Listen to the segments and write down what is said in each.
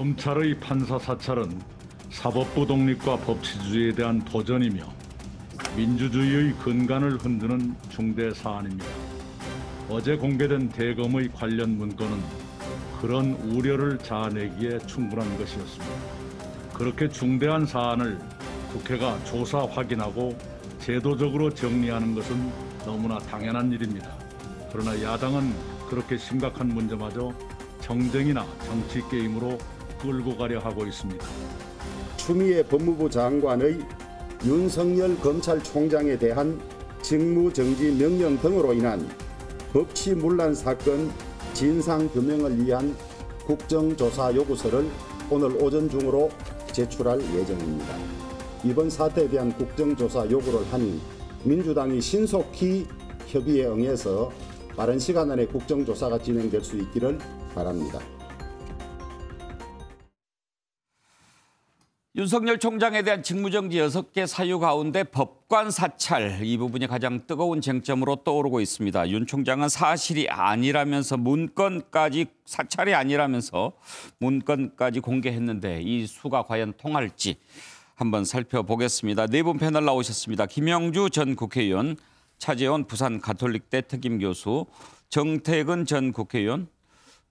검찰의 판사 사찰은 사법부 독립과 법치주의에 대한 도전이며 민주주의의 근간을 흔드는 중대 사안입니다. 어제 공개된 대검의 관련 문건은 그런 우려를 자아내기에 충분한 것이었습니다. 그렇게 중대한 사안을 국회가 조사 확인하고 제도적으로 정리하는 것은 너무나 당연한 일입니다. 그러나 야당은 그렇게 심각한 문제마저 정쟁이나 정치 게임으로 끌고 가려 하고 있습니다. 추미애 법무부 장관의 윤석열 검찰총장에 대한 직무정지 명령 등으로 인한 법치문란 사건 진상규명을 위한 국정조사 요구서를 오늘 오전 중으로 제출할 예정입니다. 이번 사태에 대한 국정조사 요구를 하니 민주당이 신속히 협의에 응해서 빠른 시간 안에 국정조사가 진행될 수 있기를 바랍니다. 윤석열 총장에 대한 직무정지 6개 사유 가운데 법관 사찰, 이 부분이 가장 뜨거운 쟁점으로 떠오르고 있습니다. 윤 총장은 사실이 아니라면서 문건까지, 사찰이 아니라면서 문건까지 공개했는데 이 수가 과연 통할지 한번 살펴보겠습니다. 네 분 패널 나오셨습니다. 김영주 전 국회의원, 차재원 부산 가톨릭대 특임교수, 정태근 전 국회의원.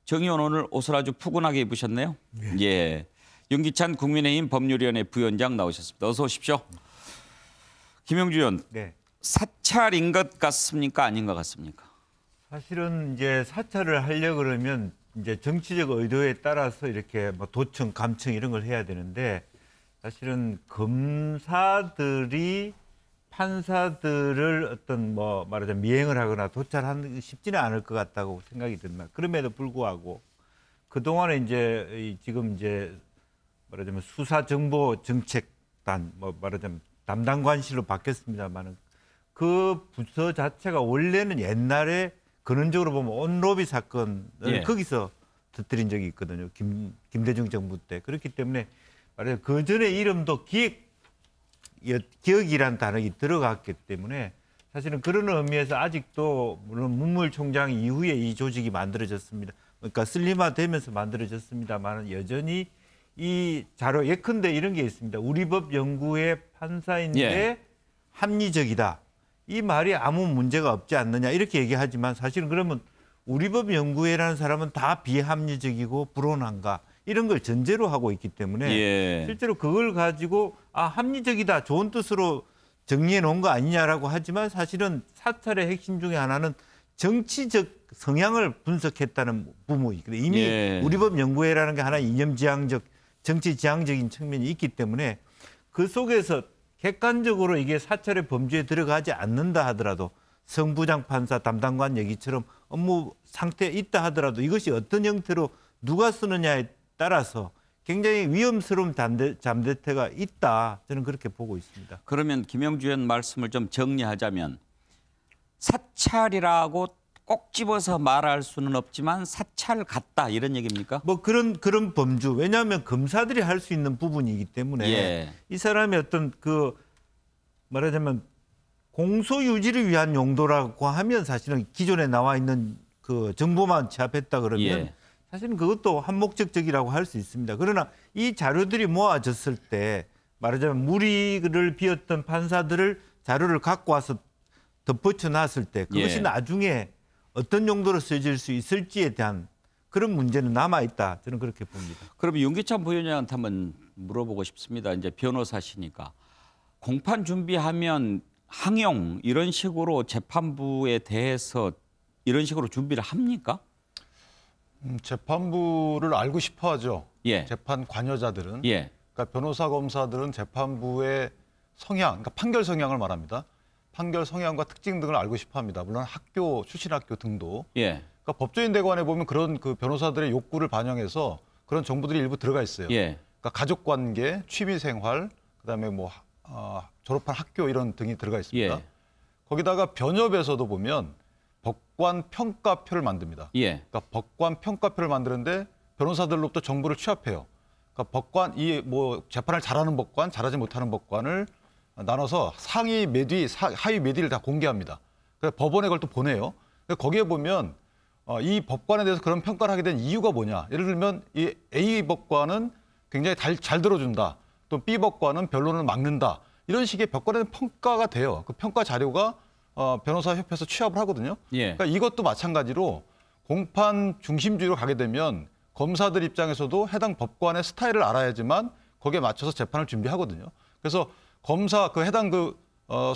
정 의원 오늘 옷을 아주 푸근하게 입으셨네요. 네. 예. 윤기찬 국민의힘 법률위원회 부위원장 나오셨습니다. 어서 오십시오. 김영주 의원, 네. 사찰인 것 같습니까? 아닌 것 같습니까? 사실은 이제 사찰을 하려 그러면 이제 정치적 의도에 따라서 이렇게 뭐 도청, 감청 이런 걸 해야 되는데 사실은 검사들이 판사들을 어떤 뭐 말하자면 미행을 하거나 도찰하는 쉽지는 않을 것 같다고 생각이 듭니다. 그럼에도 불구하고 그동안에 이제 지금 이제 말하자면 수사정보정책단, 뭐 말하자면 담당관실로 바뀌었습니다만은 그 부서 자체가 원래는 옛날에 근원적으로 보면 온로비 사건을 거기서 터뜨린 적이 있거든요. 김대중 정부 때. 그렇기 때문에 말하자면 그 전에 이름도 기억이란 단어가 들어갔기 때문에 사실은 그런 의미에서 아직도 물론 문무일 총장 이후에 이 조직이 만들어졌습니다. 그러니까 슬림화되면서 만들어졌습니다만 여전히 이 자료 예컨대 이런 게 있습니다. 우리 법 연구의 판사인데 합리적이다. 이 말이 아무 문제가 없지 않느냐 이렇게 얘기하지만 사실은 그러면 우리 법 연구회라는 사람은 다 비합리적이고 불온한가 이런 걸 전제로 하고 있기 때문에 실제로 그걸 가지고 합리적이다 좋은 뜻으로 정리해 놓은 거 아니냐라고 하지만 사실은 사찰의 핵심 중에 하나는 정치적 성향을 분석했다는 부분이 있거든요. 이미 우리 법 연구회라는 게 하나 이념지향적 정치지향적인 측면이 있기 때문에 그 속에서 객관적으로 이게 사찰의 범주에 들어가지 않는다 하더라도 성부장 판사 담당관 얘기처럼 업무 상태에 있다 하더라도 이것이 어떤 형태로 누가 쓰느냐에 따라서 굉장히 위험스러운 잠재태가 있다. 저는 그렇게 보고 있습니다. 그러면 김영주 의원 말씀을 좀 정리하자면 사찰이라고 꼭 집어서 말할 수는 없지만 사찰 같다 이런 얘기입니까? 뭐 그런 범주. 왜냐하면 검사들이 할 수 있는 부분이기 때문에 이 사람이 어떤 그 말하자면 공소 유지를 위한 용도라고 하면 사실은 기존에 나와 있는 그 정보만 취합했다 그러면 사실은 그것도 한목적적이라고 할 수 있습니다. 그러나 이 자료들이 모아졌을 때 말하자면 무리를 비웠던 판사들을 자료를 갖고 와서 덧붙여 놨을 때 그것이 나중에 어떤 용도로 쓰여질 수 있을지에 대한 그런 문제는 남아있다. 저는 그렇게 봅니다. 그러면 윤기찬 부위원장한테 한번 물어보고 싶습니다. 이제 변호사시니까. 공판 준비하면 항용 이런 식으로 재판부에 대해서 이런 식으로 준비를 합니까? 재판부를 알고 싶어 하죠. 재판 관여자들은. 그러니까 변호사 검사들은 재판부의 성향, 그러니까 판결 성향을 말합니다. 판결 성향과 특징 등을 알고 싶어 합니다. 물론 학교, 출신 학교 등도. 그러니까 법조인 대관에 보면 그런 그 변호사들의 욕구를 반영해서 그런 정보들이 일부 들어가 있어요. 그러니까 가족 관계, 취미 생활, 그다음에 뭐 졸업한 학교 이런 등이 들어가 있습니다. 거기다가 변협에서도 보면 법관 평가표를 만듭니다. 그러니까 법관 평가표를 만드는데 변호사들로부터 정보를 취합해요. 그러니까 법관 이 뭐 재판을 잘하는 법관, 잘하지 못하는 법관을 나눠서 상위 매디, 하위 매디를 다 공개합니다. 그래서 법원에 그걸 또 보내요. 거기에 보면 이 법관에 대해서 그런 평가를 하게 된 이유가 뭐냐. 예를 들면 이 A 법관은 굉장히 잘 들어준다. 또 B 법관은 변론을 막는다. 이런 식의 법관에 대한 평가가 돼요. 그 평가 자료가 변호사협회에서 취합을 하거든요. 예. 그러니까 이것도 마찬가지로 공판 중심주의로 가게 되면 검사들 입장에서도 해당 법관의 스타일을 알아야지만 거기에 맞춰서 재판을 준비하거든요. 그래서 검사 그 해당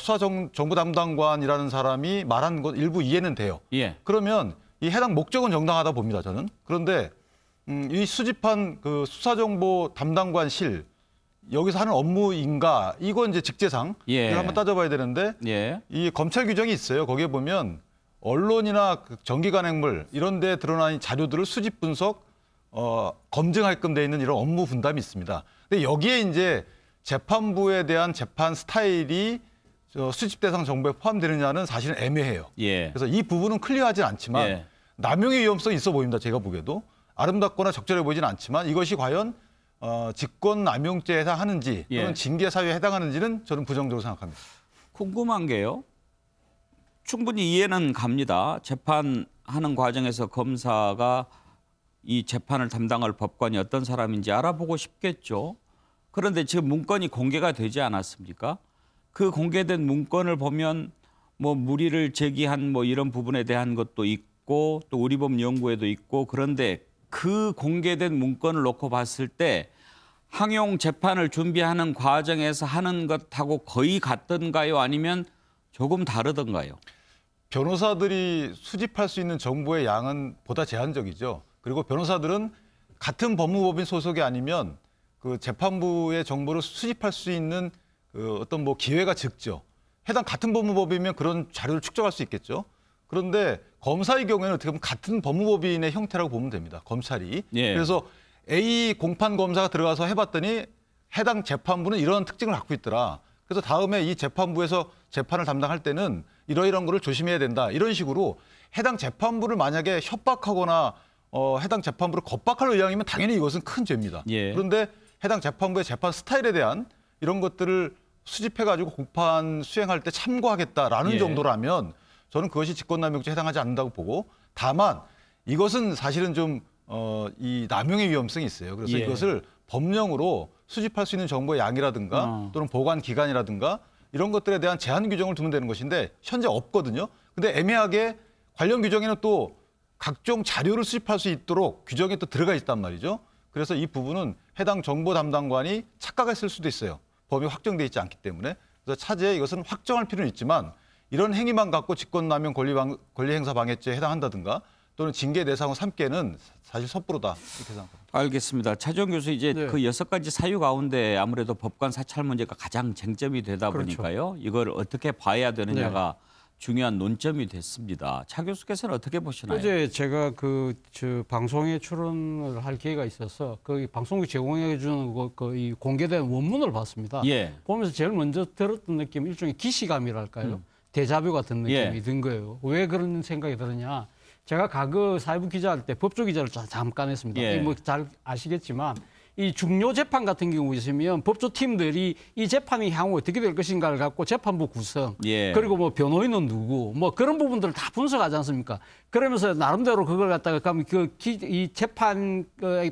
수사정보 담당관이라는 사람이 말한 것 일부 이해는 돼요. 예. 그러면 이 해당 목적은 정당하다 봅니다, 저는. 그런데 이 수집한 그 수사정보 담당관실 여기서 하는 업무인가 이건 이제 직제상 이걸 한번 따져봐야 되는데 이 검찰 규정이 있어요. 거기에 보면 언론이나 그 정기간행물 이런 데 드러난 자료들을 수집 분석 검증할끔 돼 있는 이런 업무 분담이 있습니다. 근데 여기에 이제 재판부에 대한 재판 스타일이 수집 대상 정보에 포함되느냐는 사실은 애매해요. 그래서 이 부분은 클리어하진 않지만 남용의 위험성이 있어 보입니다. 제가 보기에도 아름답거나 적절해 보이진 않지만 이것이 과연 직권남용죄에 해당하는지 또는 징계 사유에 해당하는지는 저는 부정적으로 생각합니다. 궁금한 게요. 충분히 이해는 갑니다. 재판하는 과정에서 검사가 이 재판을 담당할 법관이 어떤 사람인지 알아보고 싶겠죠. 그런데 지금 문건이 공개가 되지 않았습니까? 그 공개된 문건을 보면 뭐 물의를 제기한 뭐 이런 부분에 대한 것도 있고 또 우리법 연구에도 있고 그런데 그 공개된 문건을 놓고 봤을 때 항용 재판을 준비하는 과정에서 하는 것하고 거의 같던가요? 아니면 조금 다르던가요? 변호사들이 수집할 수 있는 정보의 양은 보다 제한적이죠. 그리고 변호사들은 같은 법무법인 소속이 아니면 그 재판부의 정보를 수집할 수 있는 그 어떤 뭐 기회가 적죠. 해당 같은 법무법이면 그런 자료를 축적할 수 있겠죠. 그런데 검사의 경우에는 어떻게 보면 같은 법무법인의 형태라고 보면 됩니다. 검찰이. 그래서 A 공판 검사가 들어가서 해봤더니 해당 재판부는 이런 특징을 갖고 있더라. 그래서 다음에 이 재판부에서 재판을 담당할 때는 이러이러한 거를 조심해야 된다. 이런 식으로 해당 재판부를 만약에 협박하거나 해당 재판부를 겁박할 의향이면 당연히 이것은 큰 죄입니다. 그런데 해당 재판부의 재판 스타일에 대한 이런 것들을 수집해가지고 공판 수행할 때 참고하겠다라는 정도라면 저는 그것이 직권남용죄에 해당하지 않는다고 보고 다만 이것은 사실은 좀 이 남용의 위험성이 있어요. 그래서 이것을 법령으로 수집할 수 있는 정보의 양이라든가 또는 보관 기간이라든가 이런 것들에 대한 제한 규정을 두면 되는 것인데 현재 없거든요. 근데 애매하게 관련 규정에는 또 각종 자료를 수집할 수 있도록 규정이 또 들어가 있단 말이죠. 그래서 이 부분은 해당 정보 담당관이 착각했을 수도 있어요. 법이 확정돼 있지 않기 때문에. 그래서 차제에 이것은 확정할 필요는 있지만 이런 행위만 갖고 직권남용 권리행사 방해죄에 해당한다든가 또는 징계 대상으로 삼기에는 사실 섣부르다 이렇게 생각합니다. 알겠습니다. 차지원 교수 이제 그 6가지 사유 가운데 아무래도 법관 사찰 문제가 가장 쟁점이 되다 보니까요. 이걸 어떻게 봐야 되느냐가 중요한 논점이 됐습니다. 차 교수께서는 어떻게 보시나요? 어제 제가 저 방송에 출연을 할 기회가 있어서 그 방송국 제공해 주는 이 공개된 원문을 봤습니다. 보면서 제일 먼저 들었던 느낌은 일종의 기시감이랄까요? 데자뷰 같은 느낌이 든 거예요. 왜 그런 생각이 들었냐? 제가 과거 사회부 기자할 때 법조 기자를 잠깐 했습니다. 뭐 잘 아시겠지만 이 중요 재판 같은 경우 있으면 법조팀들이 이 재판이 향후 어떻게 될 것인가를 갖고 재판부 구성 그리고 뭐 변호인은 누구 뭐 그런 부분들을 다 분석하지 않습니까? 그러면서 나름대로 그걸 갖다가 가면 이 재판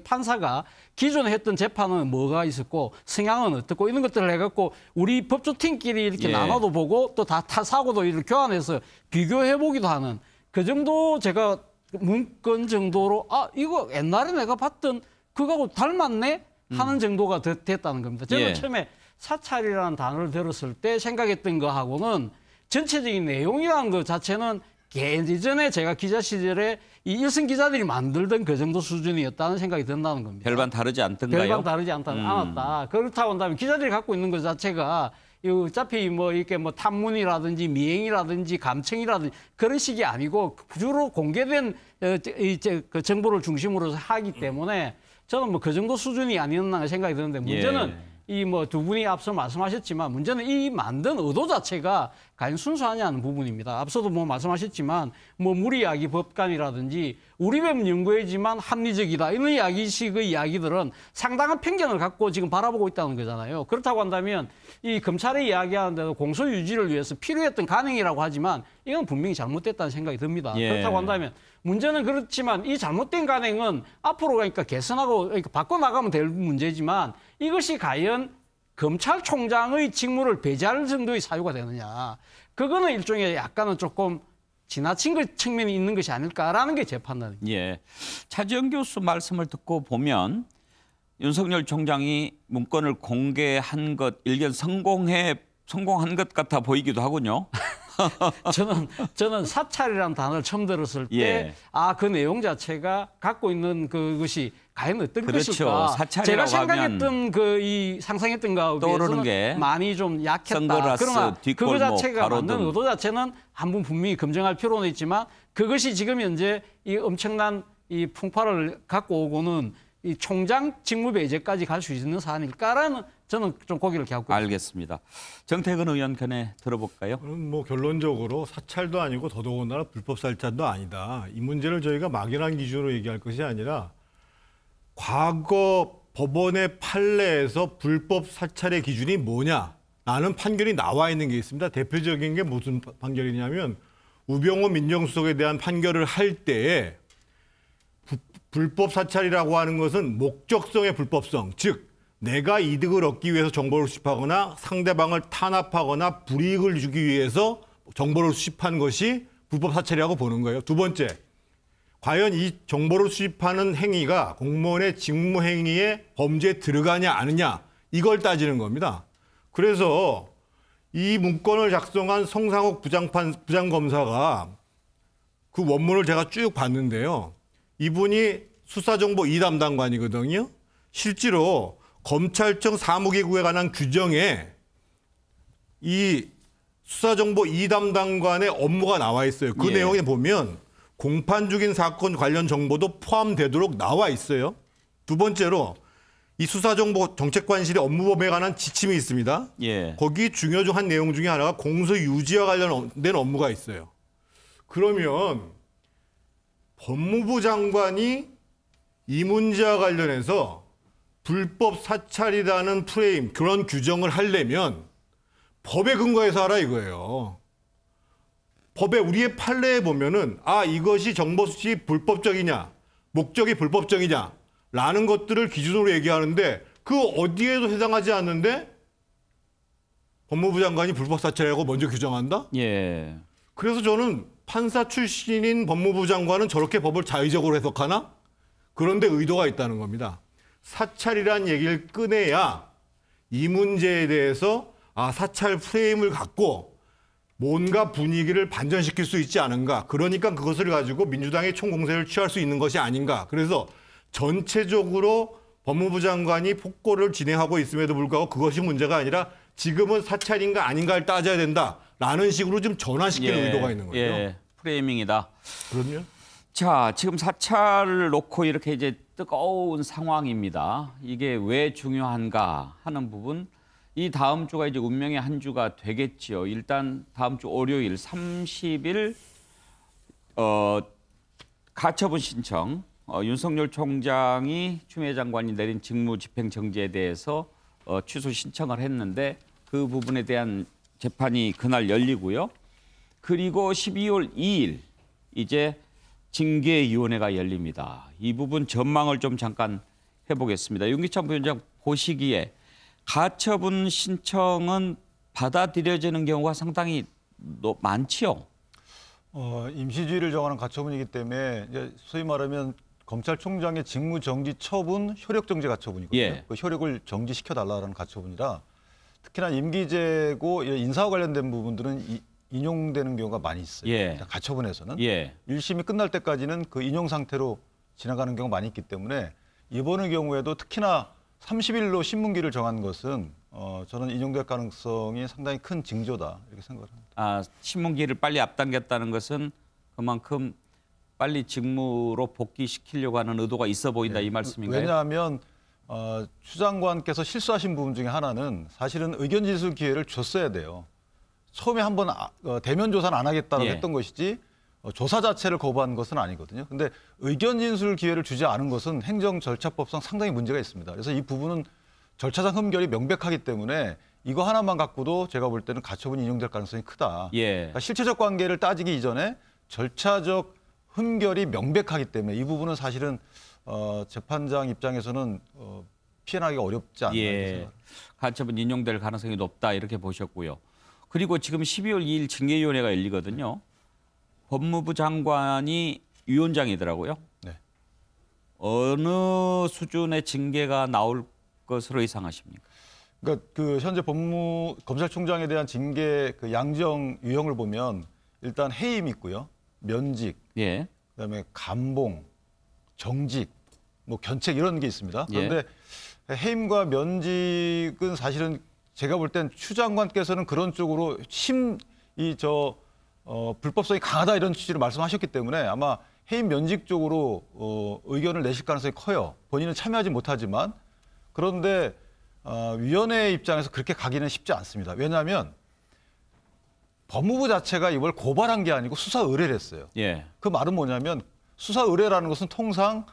판사가 기존에 했던 재판은 뭐가 있었고 성향은 어떻고 이런 것들을 해갖고 우리 법조팀끼리 이렇게 나눠도 보고 또 다 사고도 이렇게 교환해서 비교해보기도 하는 그 정도 제가 문건 정도로 이거 옛날에 내가 봤던 그거하고 닮았네 하는 정도가 됐다는 겁니다. 저는 처음에 사찰이라는 단어를 들었을 때 생각했던 거하고는 전체적인 내용이라는 것 자체는 예전에 제가 기자 시절에 이 일선 기자들이 만들던 그 정도 수준이었다는 생각이 든다는 겁니다. 별반 다르지 않던가요? 별반 다르지 않았다. 그렇다고 한다면 기자들이 갖고 있는 것 자체가 어차피 뭐 이렇게 뭐 탐문이라든지 미행이라든지 감청이라든지 그런 식이 아니고 주로 공개된 그 정보를 중심으로 하기 때문에 저는 뭐 그 정도 수준이 아니었나 생각이 드는데 문제는 이 뭐 두 분이 앞서 말씀하셨지만 문제는 이 만든 의도 자체가 과연 순수하냐는 부분입니다. 앞서도 뭐 말씀하셨지만 뭐 무리야기 법관이라든지 우리법 연구회지만 합리적이다 이런 이야기식의 이야기들은 상당한 편견을 갖고 지금 바라보고 있다는 거잖아요. 그렇다고 한다면 이 검찰이 이야기하는데도 공소 유지를 위해서 필요했던 간행이라고 하지만 이건 분명히 잘못됐다는 생각이 듭니다. 예. 그렇다고 한다면 문제는 그렇지만 이 잘못된 간행은 앞으로 그러니까 개선하고 그러니까 바꿔나가면 될 문제지만 이것이 과연 검찰총장의 직무를 배제할 정도의 사유가 되느냐. 그거는 일종의 약간은 조금 지나친 그 측면이 있는 것이 아닐까라는 게 제 판단입니다. 예. 차지영 교수 말씀을 듣고 보면 윤석열 총장이 문건을 공개한 것 일견 성공한 것 같아 보이기도 하군요. 저는 사찰이라는 단어를 처음 들었을 때 그 내용 자체가 갖고 있는 그것이 과연 어떤 것일까? 사찰이라고 제가 생각했던 이 상상했던 거에 비해서는 게 많이 좀 약했다. 선글라스, 그러나 그거 자체가 가로등. 만든 의도 자체는 한번 분명히 검증할 필요는 있지만 그것이 지금 현재 이 엄청난 이 풍파를 갖고 오고는 이 총장 직무 배제까지 갈 수 있는 사안일까라는 저는 좀 고개를 갸웃고 있습니다. 알겠습니다. 정태근 의원 견해 들어볼까요? 뭐 결론적으로 사찰도 아니고 더더군다나 불법 살찰도 아니다. 이 문제를 저희가 막연한 기준으로 얘기할 것이 아니라 과거 법원의 판례에서 불법 사찰의 기준이 뭐냐라는 판결이 나와 있는 게 있습니다. 대표적인 게 무슨 판결이냐면 우병우 민정수석에 대한 판결을 할 때에 불법 사찰이라고 하는 것은 목적성의 불법성, 즉 내가 이득을 얻기 위해서 정보를 수집하거나 상대방을 탄압하거나 불이익을 주기 위해서 정보를 수집한 것이 불법 사찰이라고 보는 거예요. 두 번째, 과연 이 정보를 수집하는 행위가 공무원의 직무 행위에 범죄에 들어가냐 아느냐 이걸 따지는 겁니다. 그래서 이 문건을 작성한 성상욱 부장검사가 그 원문을 제가 쭉 봤는데요. 이분이 수사정보 2담당관이거든요. 실제로 검찰청 사무기구에 관한 규정에 이 수사정보 2담당관의 업무가 나와 있어요. 그 내용에 보면 공판 중인 사건 관련 정보도 포함되도록 나와 있어요. 두 번째로 이 수사정보 정책관실의 업무법에 관한 지침이 있습니다. 거기 중요 중 한 내용 중에 하나가 공소 유지와 관련된 업무가 있어요. 그러면 법무부 장관이 이 문제와 관련해서 불법 사찰이라는 프레임, 그런 규정을 하려면 법에 근거해서 하라 이거예요. 법에 우리의 판례에 보면은 이것이 정보 수집이 불법적이냐, 목적이 불법적이냐 라는 것들을 기준으로 얘기하는데 그 어디에도 해당하지 않는데 법무부 장관이 불법 사찰이라고 먼저 규정한다? 그래서 저는 판사 출신인 법무부 장관은 저렇게 법을 자의적으로 해석하나? 그런데 의도가 있다는 겁니다. 사찰이란 얘기를 꺼내야 이 문제에 대해서 사찰 프레임을 갖고 뭔가 분위기를 반전시킬 수 있지 않은가. 그러니까 그것을 가지고 민주당의 총공세를 취할 수 있는 것이 아닌가. 그래서 전체적으로 법무부 장관이 폭거를 진행하고 있음에도 불구하고 그것이 문제가 아니라 지금은 사찰인가 아닌가를 따져야 된다라는 식으로 좀 전환시키는 의도가 있는 거죠. 프레이밍이다. 그럼요. 자, 지금 사찰을 놓고 이렇게 이제 뜨거운 상황입니다. 이게 왜 중요한가 하는 부분. 이 다음 주가 이제 운명의 한 주가 되겠지요. 일단 다음 주 월요일 30일 가처분 신청 윤석열 총장이 추미애 장관이 내린 직무집행정지에 대해서 취소 신청을 했는데 그 부분에 대한 재판이 그날 열리고요. 그리고 12월 2일 이제 징계위원회가 열립니다. 이 부분 전망을 좀 잠깐 해보겠습니다. 윤기찬 부위원장 보시기에 가처분 신청은 받아들여지는 경우가 상당히 많지요. 임시주의를 정하는 가처분이기 때문에 이제 소위 말하면 검찰총장의 직무정지 처분, 효력정지 가처분이거든요. 그 효력을 정지시켜달라는 가처분이라 특히나 임기제고 인사와 관련된 부분들은 인용되는 경우가 많이 있어요. 가처분에서는 1심이 끝날 때까지는 그 인용 상태로 지나가는 경우가 많이 있기 때문에 이번의 경우에도 특히나 30일로 신문기를 정한 것은 저는 인용될 가능성이 상당히 큰 징조다 이렇게 생각을 합니다. 신문기를 빨리 앞당겼다는 것은 그만큼 빨리 직무로 복귀시키려고 하는 의도가 있어 보인다 이 말씀인가요? 왜냐하면 추 장관께서 실수하신 부분 중에 하나는 사실은 의견 진술 기회를 줬어야 돼요. 처음에 한번 대면 조사는 안 하겠다고 했던 것이지 조사 자체를 거부한 것은 아니거든요. 근데 의견 진술 기회를 주지 않은 것은 행정 절차법상 상당히 문제가 있습니다. 그래서 이 부분은 절차상 흠결이 명백하기 때문에 이거 하나만 갖고도 제가 볼 때는 가처분이 인용될 가능성이 크다. 그러니까 실체적 관계를 따지기 이전에 절차적 흠결이 명백하기 때문에 이 부분은 사실은 재판장 입장에서는 피해나기가 어렵지 않나 생각합니다. 가처분 인용될 가능성이 높다 이렇게 보셨고요. 그리고 지금 12월 2일 징계위원회가 열리거든요. 법무부 장관이 위원장이더라고요. 네. 어느 수준의 징계가 나올 것으로 예상하십니까? 그러니까 그 현재 검찰총장에 대한 징계 그 양정 유형을 보면 일단 해임 있고요, 면직, 그다음에 감봉, 정직, 뭐 견책 이런 게 있습니다. 그런데 해임과 면직은 사실은 제가 볼 땐 추 장관께서는 그런 쪽으로 불법성이 강하다 이런 취지로 말씀하셨기 때문에 아마 해임 면직 쪽으로 의견을 내실 가능성이 커요. 본인은 참여하지 못하지만. 그런데 위원회 입장에서 그렇게 가기는 쉽지 않습니다. 왜냐하면 법무부 자체가 이걸 고발한 게 아니고 수사 의뢰를 했어요. 그 말은 뭐냐면 수사 의뢰라는 것은 통상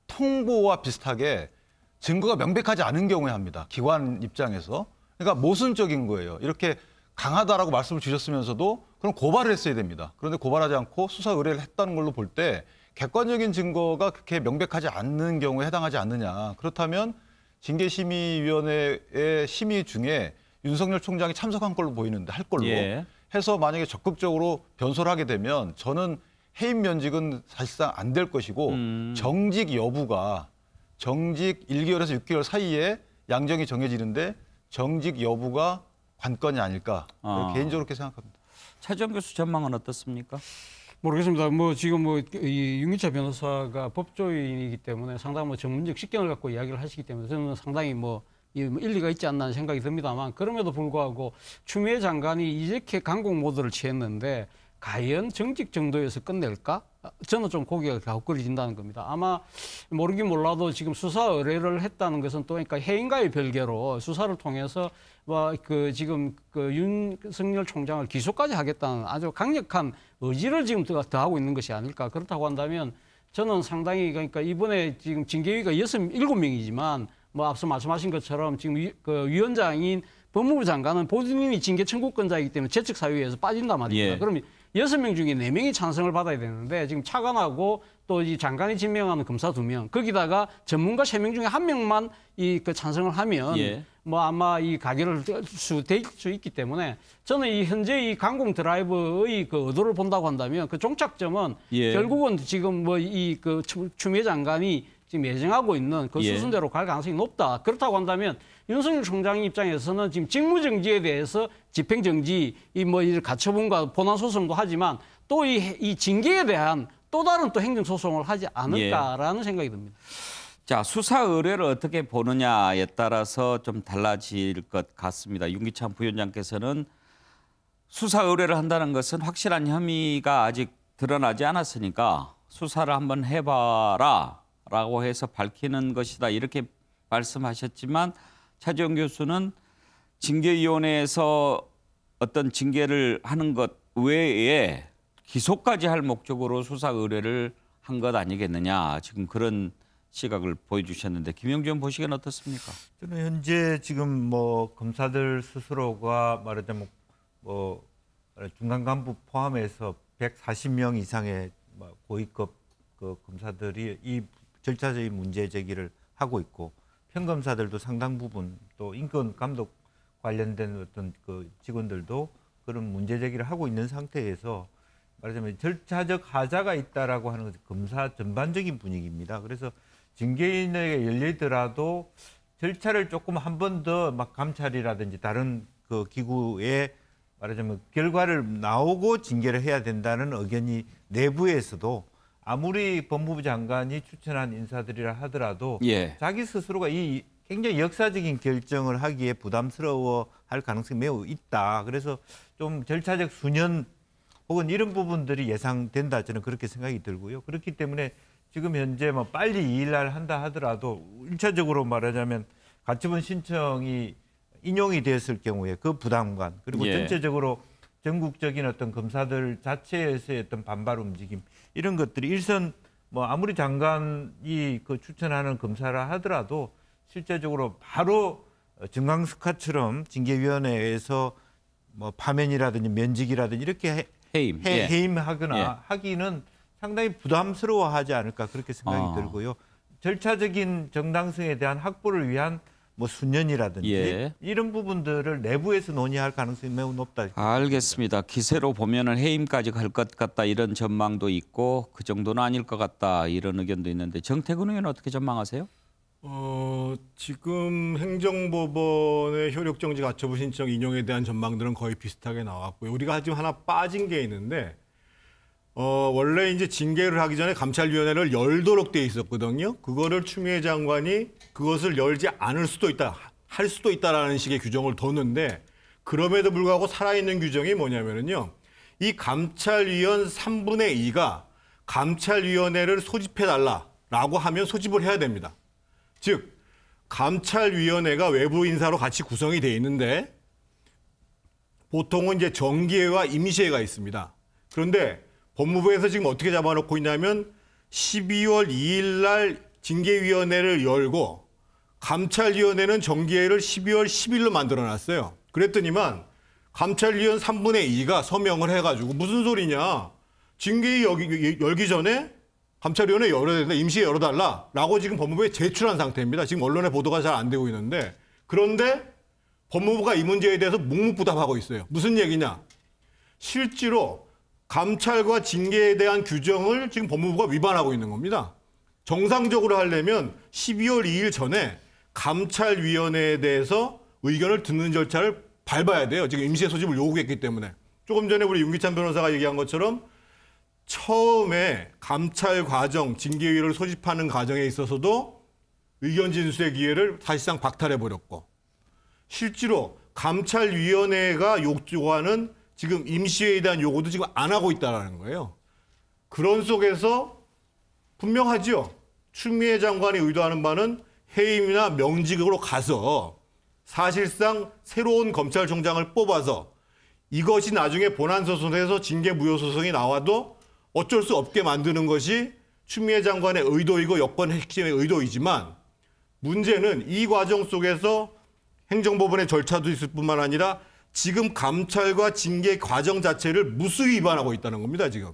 통보와 비슷하게 증거가 명백하지 않은 경우에 합니다. 기관 입장에서. 그러니까 모순적인 거예요. 이렇게 강하다라고 말씀을 주셨으면서도 그럼 고발을 했어야 됩니다. 그런데 고발하지 않고 수사 의뢰를 했다는 걸로 볼 때 객관적인 증거가 그렇게 명백하지 않는 경우에 해당하지 않느냐. 그렇다면 징계심의위원회의 심의 중에 윤석열 총장이 참석한 걸로 보이는데 할 걸로 해서 만약에 적극적으로 변소를 하게 되면 저는 해임 면직은 사실상 안 될 것이고 정직 여부가 정직 1개월에서 6개월 사이에 양정이 정해지는데 정직 여부가 관건이 아닐까 개인적으로 그렇게 생각합니다. 차지원 교수 전망은 어떻습니까? 모르겠습니다. 지금 이 윤기차 변호사가 법조인이기 때문에 상당히 전문적 식견을 갖고 이야기를 하시기 때문에 저는 상당히 일리가 있지 않나 하는 생각이 듭니다만 그럼에도 불구하고 추미애 장관이 이렇게 강공 모드를 취했는데 과연 정직 정도에서 끝낼까? 저는 좀 고개가 갸웃거려진다는 겁니다. 아마 모르긴 몰라도 지금 수사 의뢰를 했다는 것은 또 그러니까 해임과의 별개로 수사를 통해서 지금 윤석열 총장을 기소까지 하겠다는 아주 강력한 의지를 지금 더하고 있는 것이 아닐까. 그렇다고 한다면 저는 상당히 그러니까 이번에 지금 징계위가 7명이지만 앞서 말씀하신 것처럼 지금 위원장인 법무부 장관은 본인이 징계 청구권자이기 때문에 재측 사유에서 빠진단 말입니다. 그러면 6명 중에 4명이 찬성을 받아야 되는데 지금 차관하고 또 이 장관이 지명하는 검사 2명 거기다가 전문가 3명 중에 1명만 찬성을 하면 아마 이 가결을 될 수 있기 때문에 저는 이 현재 이 강공 드라이브의 그 의도를 본다고 한다면 그 종착점은 결국은 지금 추미애 장관이 지금 예정하고 있는 그 수순대로 갈 가능성이 높다. 그렇다고 한다면 윤석열 총장 입장에서는 지금 직무정지에 대해서 집행정지, 이 가처분과 본안소송도 하지만 또 이 징계에 대한 또 다른 또 행정소송을 하지 않을까라는 생각이 듭니다. 자, 수사 의뢰를 어떻게 보느냐에 따라서 좀 달라질 것 같습니다. 윤기찬 부위원장께서는 수사 의뢰를 한다는 것은 확실한 혐의가 아직 드러나지 않았으니까 수사를 한번 해봐라 라고 해서 밝히는 것이다 이렇게 말씀하셨지만 차지원 교수는 징계위원회에서 어떤 징계를 하는 것 외에 기소까지 할 목적으로 수사 의뢰를 한 것 아니겠느냐 지금 그런 시각을 보여주셨는데 김영준 보시기엔 어떻습니까? 저는 현재 지금 검사들 스스로가 말하자면 중간 간부 포함해서 140명 이상의 고위급 검사들이 이 절차적인 문제 제기를 하고 있고 평검사들도 상당 부분 또 인권 감독 관련된 어떤 직원들도 그런 문제 제기를 하고 있는 상태에서 말하자면 절차적 하자가 있다라고 하는 것은 검사 전반적인 분위기입니다. 그래서 징계위원회가 열리더라도 절차를 조금 한 번 더 감찰이라든지 다른 기구에 말하자면 결과를 나오고 징계를 해야 된다는 의견이 내부에서도 아무리 법무부 장관이 추천한 인사들이라 하더라도 자기 스스로가 이 굉장히 역사적인 결정을 하기에 부담스러워할 가능성이 매우 있다. 그래서 좀 절차적 수년 혹은 이런 부분들이 예상된다. 저는 그렇게 생각이 들고요. 그렇기 때문에 지금 현재 빨리 2일날 한다 하더라도 1차적으로 말하자면 가처분 신청이 인용이 되었을 경우에 그 부담감 그리고 전체적으로 전국적인 어떤 검사들 자체에서의 어떤 반발 움직임 이런 것들이 일선 뭐 아무리 장관이 그 추천하는 검사라 하더라도 실제적으로 바로 정강스카처럼 징계위원회에서 뭐 파면이라든지 면직이라든지 이렇게 해임하거나 하기는 상당히 부담스러워하지 않을까 그렇게 생각이 들고요. 절차적인 정당성에 대한 확보를 위한 뭐 수년이라든지 이런 부분들을 내부에서 논의할 가능성이 매우 높다. 알겠습니다. 기세로 보면은 해임까지 갈 것 같다 이런 전망도 있고 그 정도는 아닐 것 같다 이런 의견도 있는데 정태근 의원은 어떻게 전망하세요? 지금 행정법원의 효력정지 가처분 신청 인용에 대한 전망들은 거의 비슷하게 나왔고요. 우리가 지금 하나 빠진 게 있는데 원래 이제 징계를 하기 전에 감찰위원회를 열도록 돼 있었거든요. 그거를 추미애 장관이 그것을 열지 않을 수도 있다, 할 수도 있다라는 식의 규정을 뒀는데 그럼에도 불구하고 살아있는 규정이 뭐냐면요. 이 감찰위원 3분의 2가 감찰위원회를 소집해달라라고 하면 소집을 해야 됩니다. 즉 감찰위원회가 외부 인사로 같이 구성이 돼 있는데 보통은 이제 정기회와 임시회가 있습니다. 그런데 법무부에서 지금 어떻게 잡아놓고 있냐면 12월 2일 날 징계위원회를 열고 감찰위원회는 정기회를 12월 10일로 만들어놨어요. 그랬더니만 감찰위원 3분의 2가 서명을 해가지고 무슨 소리냐. 징계위 열기 전에 감찰위원회 열어야 된다. 임시회 열어달라라고 지금 법무부에 제출한 상태입니다. 지금 언론의 보도가 잘 안 되고 있는데 그런데 법무부가 이 문제에 대해서 묵묵부답하고 있어요. 무슨 얘기냐. 실제로 감찰과 징계에 대한 규정을 지금 법무부가 위반하고 있는 겁니다. 정상적으로 하려면 12월 2일 전에 감찰위원회에 대해서 의견을 듣는 절차를 밟아야 돼요. 지금 임시회 소집을 요구했기 때문에. 조금 전에 우리 윤기찬 변호사가 얘기한 것처럼 처음에 감찰 과정, 징계위를 소집하는 과정에 있어서도 의견 진술의 기회를 사실상 박탈해버렸고 실제로 감찰위원회가 요구하는 지금 임시회에 대한 요구도 지금 안 하고 있다는 거예요. 그런 속에서 분명하죠. 추미애 장관이 의도하는 바는 해임이나 명직으로 가서 사실상 새로운 검찰총장을 뽑아서 이것이 나중에 본안소송에서 징계무효소송이 나와도 어쩔 수 없게 만드는 것이 추미애 장관의 의도이고 여권 핵심의 의도이지만 문제는 이 과정 속에서 행정법원의 절차도 있을 뿐만 아니라 지금 감찰과 징계 과정 자체를 무수히 위반하고 있다는 겁니다. 지금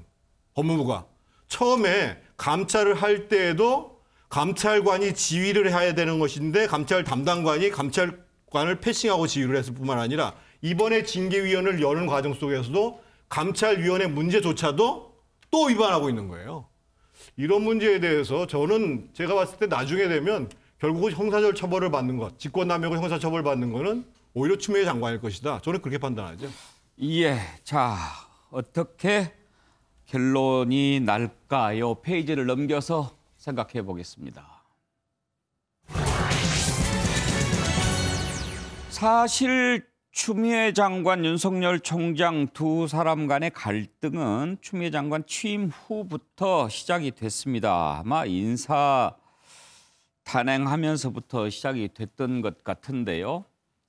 법무부가. 처음에 감찰을 할 때에도 감찰관이 지휘를 해야 되는 것인데 감찰 담당관이 감찰관을 패싱하고 지휘를 했을 뿐만 아니라 이번에 징계위원회를 여는 과정 속에서도 감찰위원회 문제조차도 또 위반하고 있는 거예요. 이런 문제에 대해서 저는 제가 봤을 때 나중에 되면 결국은 형사적 처벌을 받는 것, 직권남용과 형사처벌 받는 거는 오히려 추미애 장관일 것이다. 저는 그렇게 판단하죠. 예, 자 어떻게 결론이 날까요? 페이지를 넘겨서 생각해 보겠습니다. 사실 추미애 장관, 윤석열 총장 두 사람 간의 갈등은 추미애 장관 취임 후부터 시작이 됐습니다. 아마 인사 단행하면서부터 시작이 됐던 것 같은데요.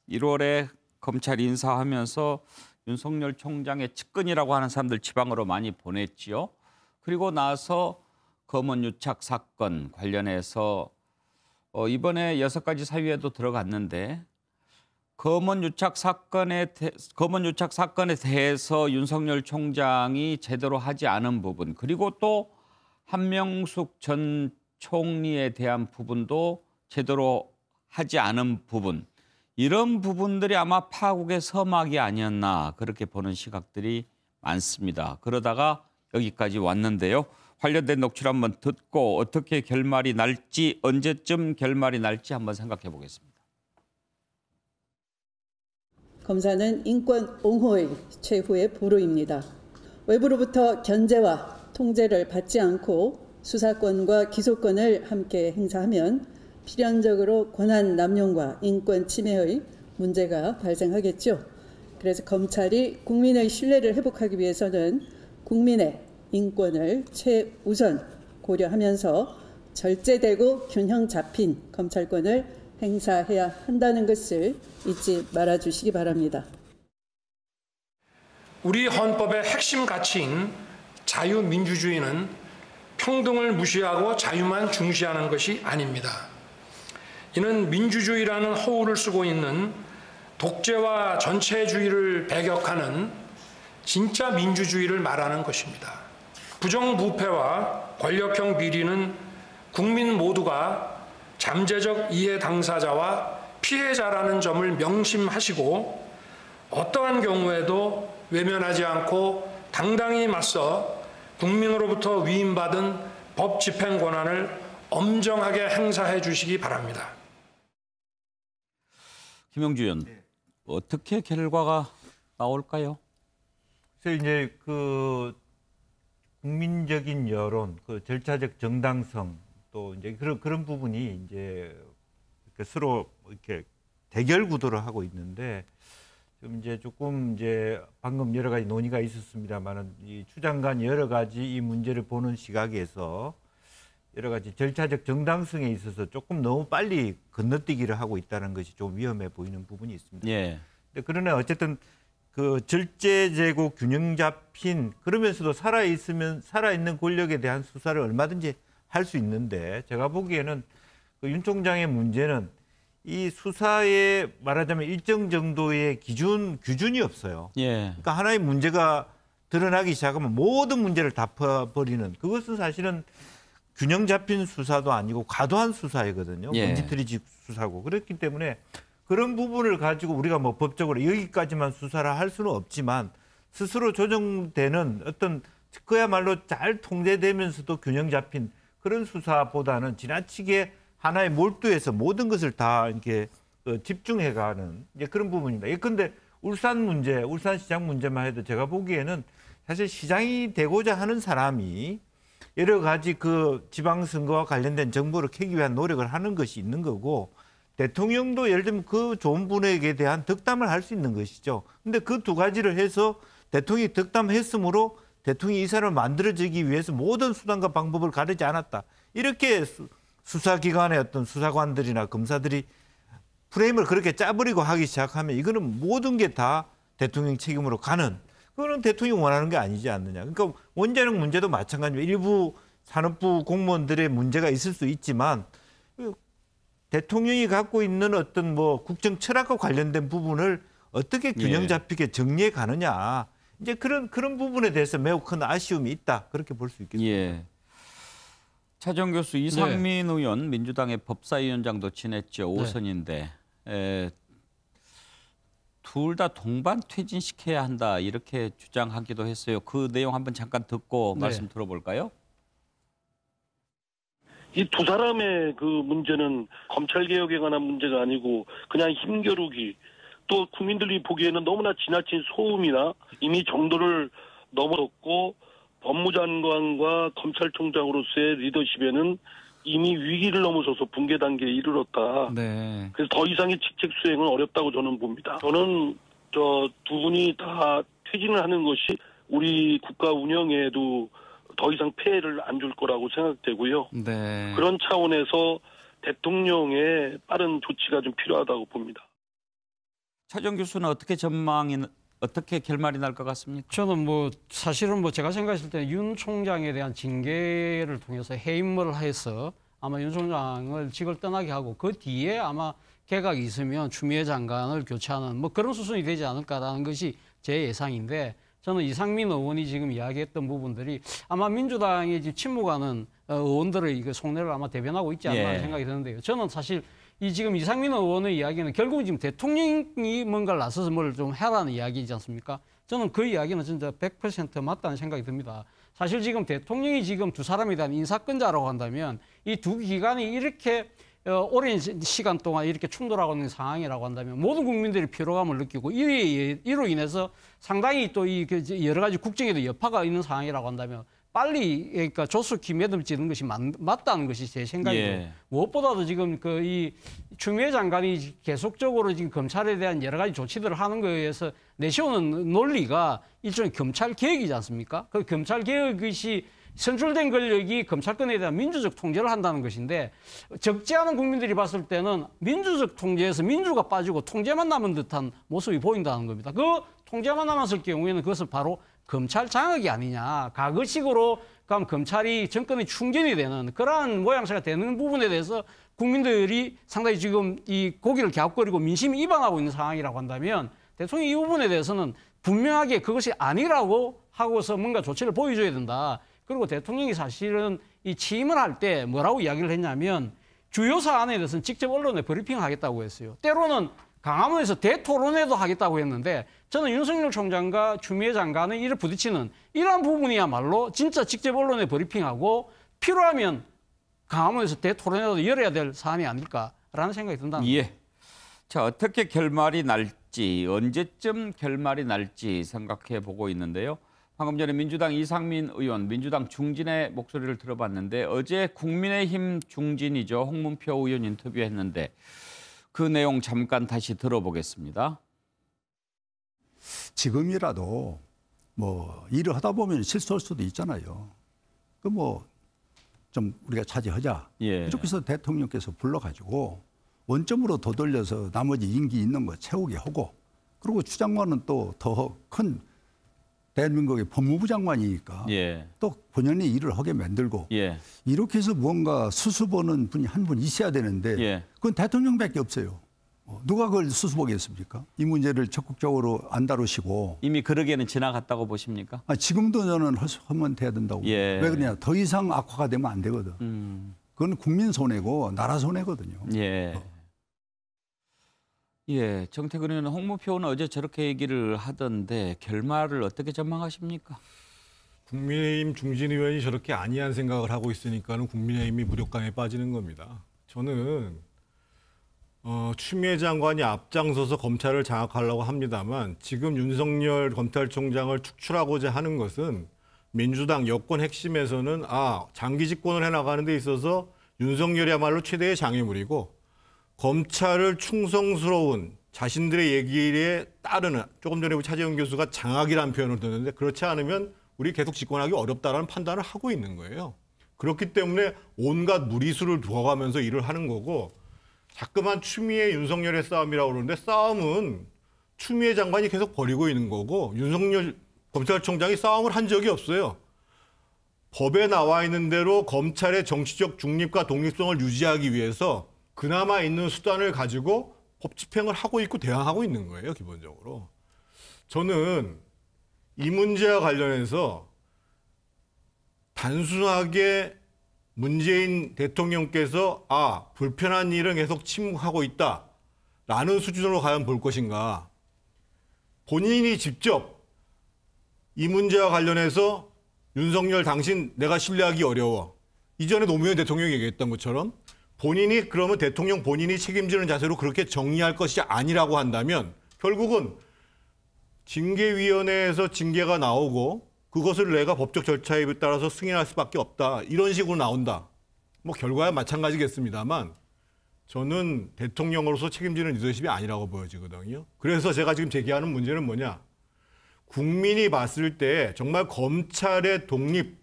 1월에 검찰 인사하면서 윤석열 총장의 측근이라고 하는 사람들 지방으로 많이 보냈지요. 그리고 나서 검언유착 사건 관련해서 이번에 6가지 사유에도 들어갔는데 검언유착 사건에 대해서 윤석열 총장이 제대로 하지 않은 부분 그리고 또 한명숙 전 총리에 대한 부분도 제대로 하지 않은 부분 이런 부분들이 아마 파국의 서막이 아니었나 그렇게 보는 시각들이 많습니다. 그러다가 여기까지 왔는데요. 관련된 녹취를 한번 듣고 어떻게 결말이 날지 언제쯤 결말이 날지 한번 생각해 보겠습니다. 검사는 인권 옹호의 최후의 보루입니다. 외부로부터 견제와 통제를 받지 않고 수사권과 기소권을 함께 행사하면 필연적으로 권한 남용과 인권 침해의 문제가 발생하겠죠. 그래서 검찰이 국민의 신뢰를 회복하기 위해서는 국민의 인권을 최우선 고려하면서 절제되고 균형 잡힌 검찰권을 행사해야 한다는 것을 잊지 말아주시기 바랍니다. 우리 헌법의 핵심 가치인 자유민주주의는 평등을 무시하고 자유만 중시하는 것이 아닙니다. 이는 민주주의라는 허울을 쓰고 있는 독재와 전체주의를 배격하는 진짜 민주주의를 말하는 것입니다. 부정부패와 권력형 비리는 국민 모두가 잠재적 이해 당사자와 피해자라는 점을 명심하시고 어떠한 경우에도 외면하지 않고 당당히 맞서 국민으로부터 위임받은 법 집행 권한을 엄정하게 행사해 주시기 바랍니다. 김영주 의원, 어떻게 결과가 나올까요? 그래서 이제 그 국민적인 여론, 그 절차적 정당성 또 이제 그런 부분이 이제 서로 이렇게 대결 구도를 하고 있는데 좀 이제 조금 이제 방금 여러 가지 논의가 있었습니다만은 이 추 장관 여러 가지 이 문제를 보는 시각에서 여러 가지 절차적 정당성에 있어서 조금 너무 빨리 건너뛰기를 하고 있다는 것이 좀 위험해 보이는 부분이 있습니다. 예. 근데 그러나 어쨌든 그 절제제고 균형 잡힌 그러면서도 살아있는 권력에 대한 수사를 얼마든지 할 수 있는데 제가 보기에는 그 윤 총장의 문제는 이 수사에 말하자면 일정 정도의 규준이 없어요. 예. 그러니까 하나의 문제가 드러나기 시작하면 모든 문제를 다 퍼버리는 그것은 사실은 균형 잡힌 수사도 아니고 과도한 수사이거든요. 예. 먼지털이식 수사고. 그렇기 때문에 그런 부분을 가지고 우리가 뭐 법적으로 여기까지만 수사를 할 수는 없지만 스스로 조정되는 어떤 그야말로 잘 통제되면서도 균형 잡힌 그런 수사보다는 지나치게 하나의 몰두해서 모든 것을 다 이렇게 집중해가는 이제 그런 부분입니다. 예컨대 울산시장 문제만 해도 제가 보기에는 사실 시장이 되고자 하는 사람이 여러 가지 그 지방선거와 관련된 정보를 캐기 위한 노력을 하는 것이 있는 거고 대통령도 예를 들면 그 좋은 분에게 대한 덕담을 할 수 있는 것이죠. 근데 그 두 가지를 해서 대통령이 덕담했으므로 대통령이 이 사람을 만들어지기 위해서 모든 수단과 방법을 가르지 않았다. 이렇게 수사기관의 어떤 수사관들이나 검사들이 프레임을 그렇게 짜버리고 하기 시작하면 이거는 모든 게 다 대통령 책임으로 가는 그거는 대통령이 원하는 게 아니지 않느냐. 그러니까 원자력 문제도 마찬가지로 일부 산업부 공무원들의 문제가 있을 수 있지만 대통령이 갖고 있는 어떤 뭐 국정 철학과 관련된 부분을 어떻게 균형 잡히게 정리해 가느냐. 이제 그런 부분에 대해서 매우 큰 아쉬움이 있다. 그렇게 볼 수 있겠습니다. 예. 차정 교수 이상민 의원 민주당의 법사위원장도 지냈죠. 5선인데 둘 다 동반 퇴진시켜야 한다 이렇게 주장하기도 했어요. 그 내용 한번 잠깐 듣고 말씀 들어볼까요? 이 두 사람의 그 문제는 검찰개혁에 관한 문제가 아니고 그냥 힘겨루기 또 국민들이 보기에는 너무나 지나친 소음이나 이미 정도를 넘어섰고 법무장관과 검찰총장으로서의 리더십에는 이미 위기를 넘어서서 붕괴 단계에 이르렀다. 네. 그래서 더 이상의 직책 수행은 어렵다고 저는 봅니다. 저는 두 분이 다 퇴진을 하는 것이 우리 국가 운영에도 더 이상 폐해를 안 줄 거라고 생각되고요. 네. 그런 차원에서 대통령의 빠른 조치가 좀 필요하다고 봅니다. 차정 교수는 어떻게 결말이 날 것 같습니까? 저는 사실은 제가 생각했을 때는 윤 총장에 대한 징계를 통해서 해임을 해서 아마 윤 총장을 직을 떠나게 하고 그 뒤에 아마 개각이 있으면 추미애 장관을 교체하는 그런 수순이 되지 않을까라는 것이 제 예상인데 저는 이상민 의원이 지금 이야기했던 부분들이 아마 민주당이 지금 침묵하는 의원들의 속내를 아마 대변하고 있지 않나 하는 생각이 드는데요. 저는 사실 지금 이상민 의원의 이야기는 결국 지금 대통령이 뭔가를 나서서 뭘 좀 해라는 이야기이지 않습니까? 저는 그 이야기는 진짜 100% 맞다는 생각이 듭니다. 사실 지금 대통령이 지금 두 사람에 대한 인사권자라고 한다면 이 두 기관이 이렇게 오랜 시간 동안 이렇게 충돌하고 있는 상황이라고 한다면 모든 국민들이 피로감을 느끼고 이로 인해서 상당히 또 여러 가지 국정에도 여파가 있는 상황이라고 한다면 빨리 그러니까 조속히 매듭지는 것이 맞다는 것이 제 생각이고 무엇보다도 지금 이 추미애 장관이 계속적으로 지금 검찰에 대한 여러 가지 조치들을 하는 거에 의해서 내세우는 논리가 일종의 검찰 개혁이지 않습니까? 그 검찰 개혁이 선출된 권력이 검찰권에 대한 민주적 통제를 한다는 것인데 적지 않은 국민들이 봤을 때는 민주적 통제에서 민주가 빠지고 통제만 남은 듯한 모습이 보인다는 겁니다. 그 통제만 남았을 경우에는 그것은 바로 검찰 장악이 아니냐. 과거식으로 그럼 검찰이 정권의 충전이 되는 그러한 모양새가 되는 부분에 대해서 국민들이 상당히 지금 이 고개를 갸웃거리고 민심이 이반하고 있는 상황이라고 한다면 대통령이 이 부분에 대해서는 분명하게 그것이 아니라고 하고서 뭔가 조치를 보여줘야 된다. 그리고 대통령이 사실은 이 취임을 할 때 뭐라고 이야기를 했냐면 주요 사안에 대해서는 직접 언론에 브리핑을 하겠다고 했어요. 때로는 강화문에서 대토론회도 하겠다고 했는데 저는 윤석열 총장과 추미애 장관의 이를 부딪히는 이러한 부분이야말로 진짜 직접 언론에 브리핑하고 필요하면 강화문에서 대토론회도 열어야 될 사안이 아닐까라는 생각이 든다. 예. 자, 어떻게 결말이 날지, 언제쯤 결말이 날지 생각해 보고 있는데요. 방금 전에 민주당 이상민 의원, 민주당 중진의 목소리를 들어봤는데 어제 국민의힘 중진이죠. 홍문표 의원 인터뷰했는데 그 내용 잠깐 다시 들어보겠습니다. 지금이라도 뭐 일을 하다 보면 실수할 수도 있잖아요. 그 뭐 좀 우리가 차지하자. 예. 이렇게 해서 대통령께서 불러가지고 원점으로 되돌려서 나머지 임기 있는 거 채우게 하고 그리고 추 장관은 또 더 큰 대한민국의 법무부 장관이니까 예. 또 본연의 일을 하게 만들고 예. 이렇게 해서 뭔가 수습하는 분이 한 분 있어야 되는데 예. 그건 대통령밖에 없어요. 누가 그걸 수습하겠습니까? 이 문제를 적극적으로 안 다루시고. 이미 그러기에는 지나갔다고 보십니까? 지금도 저는 하면 돼야 된다고. 예. 왜 그러냐. 더 이상 악화가 되면 안 되거든. 그건 국민 손해고 나라 손해거든요. 예. 예, 정태근 의원은 홍문표 의원은 어제 저렇게 얘기를 하던데 결말을 어떻게 전망하십니까? 국민의힘 중진 의원이 저렇게 아니한 생각을 하고 있으니까는 국민의힘이 무력감에 빠지는 겁니다. 저는 추미애 장관이 앞장서서 검찰을 장악하려고 합니다만 지금 윤석열 검찰총장을 축출하고자 하는 것은 민주당 여권 핵심에서는 장기 집권을 해나가는 데 있어서 윤석열이야말로 최대의 장애물이고 검찰을 충성스러운 자신들의 얘기에 따르는 조금 전에 차재훈 교수가 장악이라는 표현을 듣는데 그렇지 않으면 우리 계속 집권하기 어렵다라는 판단을 하고 있는 거예요. 그렇기 때문에 온갖 무리수를 두어가면서 일을 하는 거고 자꾸만 추미애 윤석열의 싸움이라고 그러는데 싸움은 추미애 장관이 계속 벌이고 있는 거고 윤석열 검찰총장이 싸움을 한 적이 없어요. 법에 나와 있는 대로 검찰의 정치적 중립과 독립성을 유지하기 위해서 그나마 있는 수단을 가지고 법 집행을 하고 있고 대항하고 있는 거예요, 기본적으로. 저는 이 문제와 관련해서 단순하게 문재인 대통령께서 불편한 일은 계속 침묵하고 있다라는 수준으로 과연 볼 것인가. 본인이 직접 이 문제와 관련해서 윤석열 당신 내가 신뢰하기 어려워. 이전에 노무현 대통령이 얘기했던 것처럼 본인이 그러면 대통령 본인이 책임지는 자세로 그렇게 정리할 것이 아니라고 한다면 결국은 징계위원회에서 징계가 나오고 그것을 내가 법적 절차에 따라서 승인할 수밖에 없다. 이런 식으로 나온다. 뭐 결과야 마찬가지겠습니다만 저는 대통령으로서 책임지는 리더십이 아니라고 보여지거든요. 그래서 제가 지금 제기하는 문제는 뭐냐. 국민이 봤을 때 정말 검찰의 독립,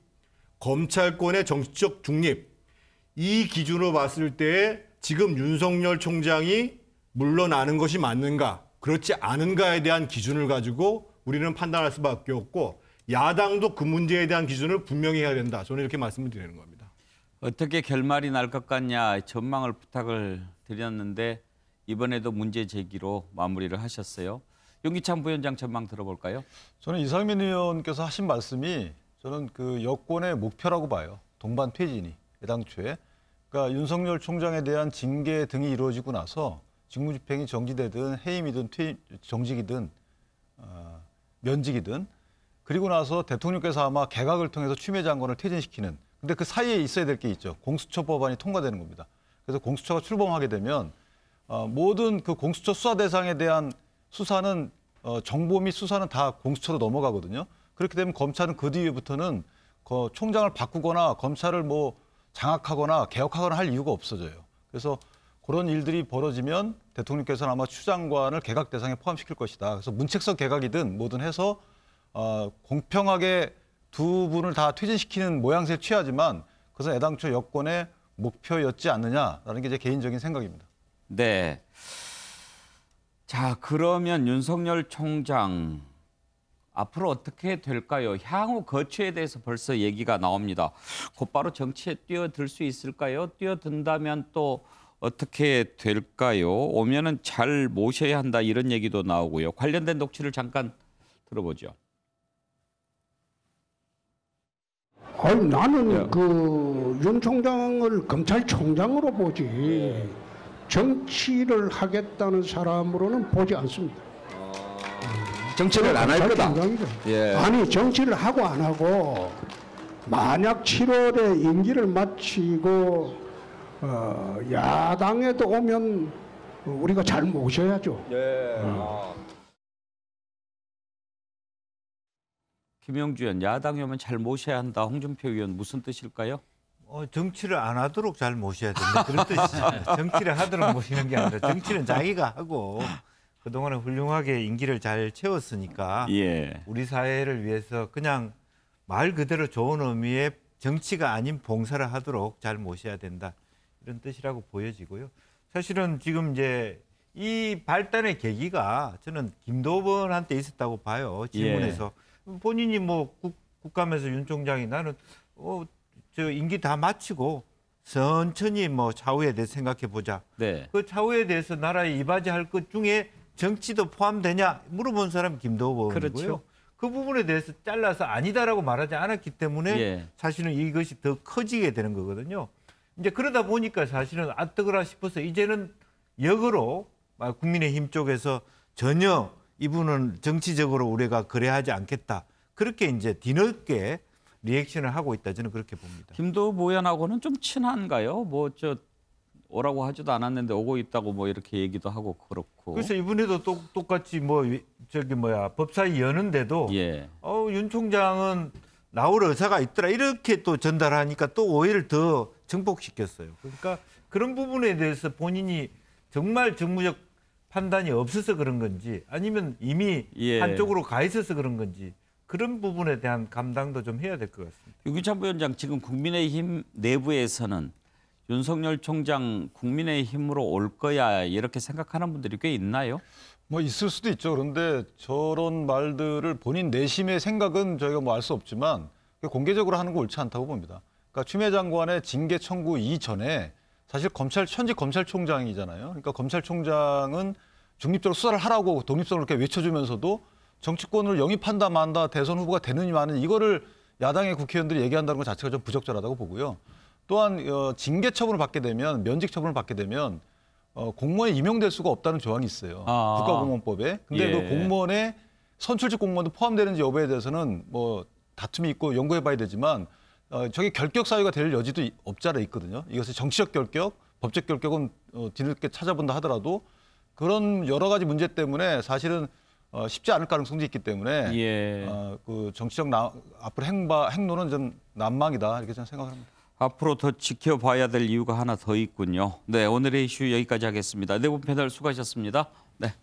검찰권의 정치적 중립 이 기준으로 봤을 때 지금 윤석열 총장이 물러나는 것이 맞는가 그렇지 않은가에 대한 기준을 가지고 우리는 판단할 수밖에 없고 야당도 그 문제에 대한 기준을 분명히 해야 된다. 저는 이렇게 말씀을 드리는 겁니다. 어떻게 결말이 날 것 같냐 전망을 부탁을 드렸는데 이번에도 문제 제기로 마무리를 하셨어요. 윤기찬 부위원장 전망 들어볼까요? 저는 이상민 의원께서 하신 말씀이 저는 그 여권의 목표라고 봐요. 동반 퇴진이 애당초에. 그러니까 윤석열 총장에 대한 징계 등이 이루어지고 나서 직무집행이 정지되든 해임이든 정직이든 면직이든 그리고 나서 대통령께서 아마 개각을 통해서 추미애 장관을 퇴진시키는 근데 그 사이에 있어야 될 게 있죠. 공수처 법안이 통과되는 겁니다. 그래서 공수처가 출범하게 되면 모든 그 공수처 수사 대상에 대한 수사는 정보 및 수사는 다 공수처로 넘어가거든요. 그렇게 되면 검찰은 그 뒤에부터는 총장을 바꾸거나 검찰을 뭐 장악하거나 개혁하거나 할 이유가 없어져요. 그래서 그런 일들이 벌어지면 대통령께서는 아마 추 장관을 개각 대상에 포함시킬 것이다. 그래서 문책성 개각이든 뭐든 해서 공평하게 두 분을 다 퇴진시키는 모양새를 취하지만 그것은 애당초 여권의 목표였지 않느냐라는 게 제 개인적인 생각입니다. 네. 자, 그러면 윤석열 총장 앞으로 어떻게 될까요? 향후 거취에 대해서 벌써 얘기가 나옵니다. 곧바로 정치에 뛰어들 수 있을까요? 뛰어든다면 또 어떻게 될까요? 오면은 잘 모셔야 한다 이런 얘기도 나오고요. 관련된 녹취를 잠깐 들어보죠. 나는 그 윤 총장을 검찰총장으로 보지 정치를 하겠다는 사람으로는 보지 않습니다. 정치를 안 할 거다. 예. 아니 정치를 하고 안 하고 만약 7월에 임기를 마치고 야당에도 오면 우리가 잘 모셔야죠. 예. 김영주 의원, 야당이 오면 잘 모셔야 한다. 홍준표 의원 무슨 뜻일까요? 정치를 안 하도록 잘 모셔야 된다. 그런 뜻이죠. 정치를 하도록 모시는 게 아니라 정치는 자기가 하고 그동안에 훌륭하게 임기를 잘 채웠으니까 예. 우리 사회를 위해서 그냥 말 그대로 좋은 의미의 정치가 아닌 봉사를 하도록 잘 모셔야 된다. 이런 뜻이라고 보여지고요. 사실은 지금 이제 이 발단의 계기가 저는 김도번한테 있었다고 봐요. 질문에서. 본인이 뭐 국감에서 윤 총장이 나는 저 임기 다 마치고 천천히 뭐 차후에 대해서 생각해 보자. 네. 그 차후에 대해서 나라에 이바지할 것 중에 정치도 포함되냐 물어본 사람이 김도번이고요. 그렇죠. 그 부분에 대해서 잘라서 아니다라고 말하지 않았기 때문에 사실은 이것이 더 커지게 되는 거거든요. 이제 그러다 보니까 사실은 아뜨거라 싶어서 이제는 역으로 국민의힘 쪽에서 전혀 이분은 정치적으로 우리가 거래하지 않겠다. 그렇게 이제 뒤늦게 리액션을 하고 있다. 저는 그렇게 봅니다. 김도부 의원하고는 좀 친한가요? 뭐 저 오라고 하지도 않았는데 오고 있다고 뭐 이렇게 얘기도 하고 그렇고. 그래서 이분에도 똑같이 뭐 법사위 여는데도 윤 총장은 나올 의사가 있더라 이렇게 또 전달하니까 또 오해를 더 증폭시켰어요. 그러니까 그런 부분에 대해서 본인이 정말 정무적 판단이 없어서 그런 건지 아니면 이미 한쪽으로 가 있어서 그런 건지 그런 부분에 대한 감당도 좀 해야 될 것 같습니다. 유기찬 부위원장, 지금 국민의힘 내부에서는 윤석열 총장 국민의힘으로 올 거야 이렇게 생각하는 분들이 꽤 있나요? 뭐 있을 수도 있죠. 그런데 저런 말들을 본인 내심의 생각은 저희가 뭐 알 수 없지만 공개적으로 하는 거 옳지 않다고 봅니다. 그러니까 추미애 장관의 징계 청구 이전에 사실 현직 검찰총장이잖아요. 그러니까 검찰총장은 중립적으로 수사를 하라고 독립성을 이렇게 외쳐주면서도 정치권을 영입한다 만다 대선 후보가 되느니 마느니 이거를 야당의 국회의원들이 얘기한다는 것 자체가 좀 부적절하다고 보고요. 또한 징계 처분을 받게 되면 면직 처분을 받게 되면 공무원에 임용될 수가 없다는 조항이 있어요. 국가공무원법에. 근데 그 공무원에 선출직 공무원도 포함되는지 여부에 대해서는 뭐 다툼이 있고 연구해봐야 되지만 저게 결격 사유가 될 여지도 없지 않아 있거든요. 이것이 정치적 결격, 법적 결격은 뒤늦게 찾아본다 하더라도 그런 여러 가지 문제 때문에 사실은 쉽지 않을 가능성도 있기 때문에 그 정치적 앞으로 행로는 좀 난망이다 이렇게 저는 생각합니다. 앞으로 더 지켜봐야 될 이유가 하나 더 있군요. 네, 오늘의 이슈 여기까지 하겠습니다. 네 분 패널 수고하셨습니다. 네.